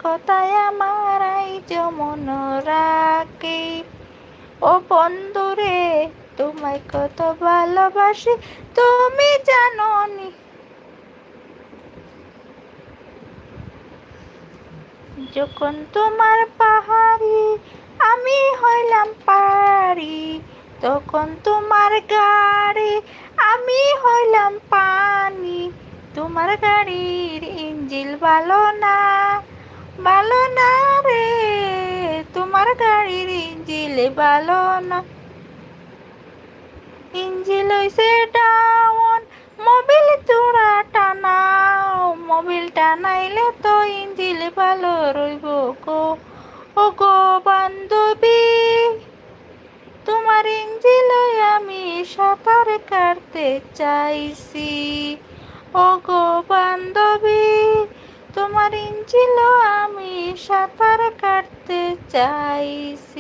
কথায় আমার আইজ মন রাখে। ও বন্ধুরে তোমায় কত ভালোবাসি তুমি জানো নি। যখন তোমার পাহাড়ি আমি হইলাম পাহাড়ি, তখন তোমার গাড়ি আমি হইলাম পানি। তোমার গাড়ির ইঞ্জিল ভালো না, ভালো না রে, তোমার গাড়ির ইঞ্জিল ভালো না। ইঞ্জিল হইছে ডাউন, মোবিল তোরা টানাও, মোবিল টানাইলে তো ইঞ্জিল ভালো রইব গো। ও গো বান্ধবী, তোমার ইঞ্জিল আমি সাঁতার কাটতে চাইছি। ও গো বান্ধবী, তোমার ইঞ্জিল আমি সাঁতার কাটতে চাইছি।